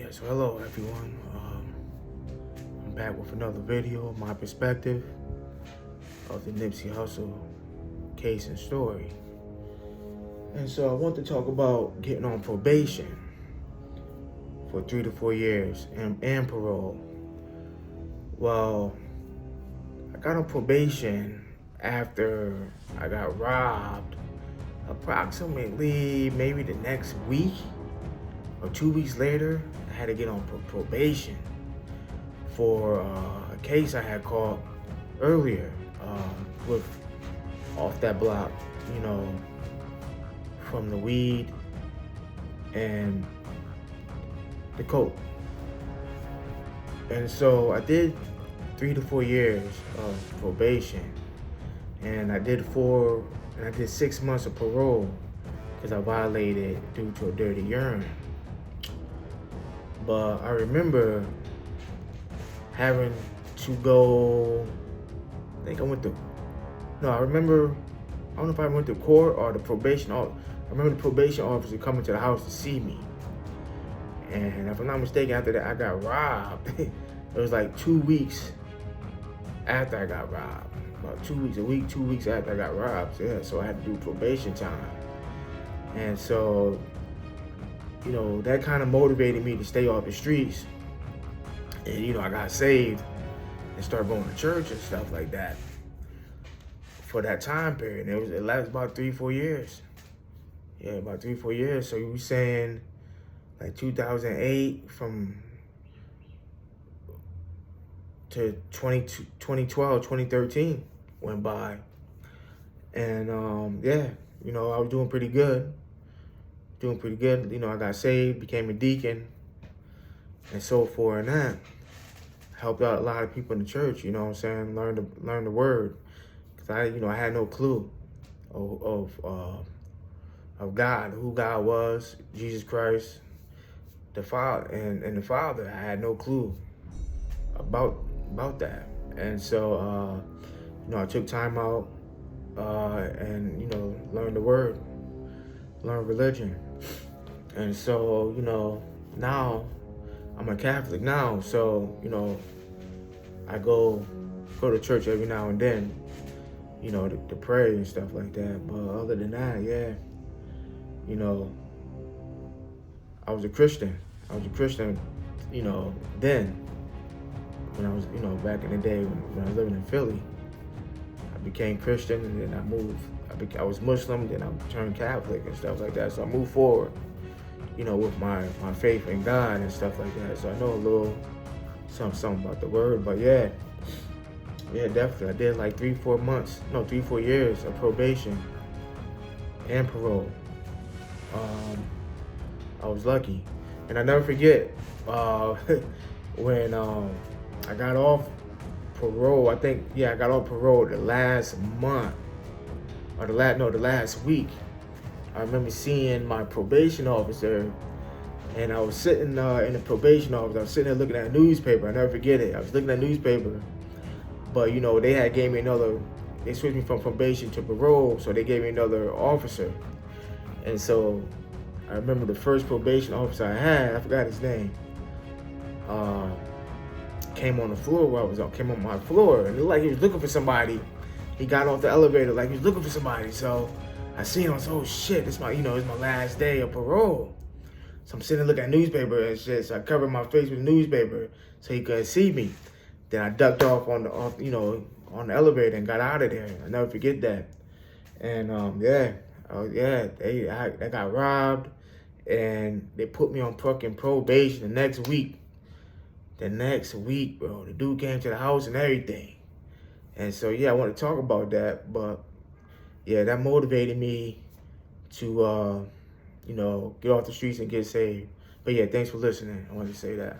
Yeah, so hello everyone. I'm back with another video, my perspective of the Nipsey Hussle case and story. And so I want to talk about getting on probation for 3 to 4 years and parole. Well, I got on probation after I got robbed approximately maybe the next week or 2 weeks later. I had to get on probation for a case I had caught earlier with off that block, from the weed and the coke. And so I did 3 to 4 years of probation, and I did 6 months of parole because I violated due to a dirty urine. But I remember having to go, I don't know if I went to court or the probation. I remember the probation officer coming to the house to see me. And if I'm not mistaken, after that, I got robbed. It was like 2 weeks after I got robbed. About 2 weeks, 2 weeks after I got robbed. Yeah, so I had to do probation time. And so, that kind of motivated me to stay off the streets. And, I got saved and started going to church and stuff like that for that time period. And it lasted about 3-4 years. Yeah, about 3-4 years. So you were saying like 2008 to 2012, 2013 went by. And I was doing pretty good. I got saved, became a deacon, and so forth, and that helped out a lot of people in the church. Learn the word, because I had no clue of God, who God was, Jesus Christ, the Father, and the Father. I had no clue about that, and so I took time out and learned the word, learned religion. And so, now I'm a Catholic now. So, I go to church every now and then, to pray and stuff like that. But other than that, yeah, I was a Christian. Then, when I was, back in the day when I was living in Philly. I became Christian, and then I moved. I was Muslim, then I turned Catholic and stuff like that. So I moved forward, with my faith in God and stuff like that. So I know a little something about the word. But yeah, definitely. I did like 3-4 years of probation and parole. I was lucky. And I never forget when I got off parole. I got off parole the last month, or the last week. I remember seeing my probation officer, and I was sitting in the probation office. I was sitting there looking at a newspaper. I never forget it. I was looking at a newspaper, but they switched me from probation to parole, so they gave me another officer. And so I remember the first probation officer I had, I forgot his name, came on the floor where I was on, came on my floor, and it looked like he was looking for somebody. He got off the elevator like he was looking for somebody. So I seen him, I was like, oh shit, it's my last day of parole. So I'm sitting there looking at newspaper and shit. So I covered my face with the newspaper so he couldn't see me. Then I ducked off on the elevator and got out of there. I'll never forget that. And I got robbed, and they put me on fucking probation the next week. Bro, the dude came to the house and everything. And so, I want to talk about that, but that motivated me to, get off the streets and get saved. But thanks for listening. I wanted to say that.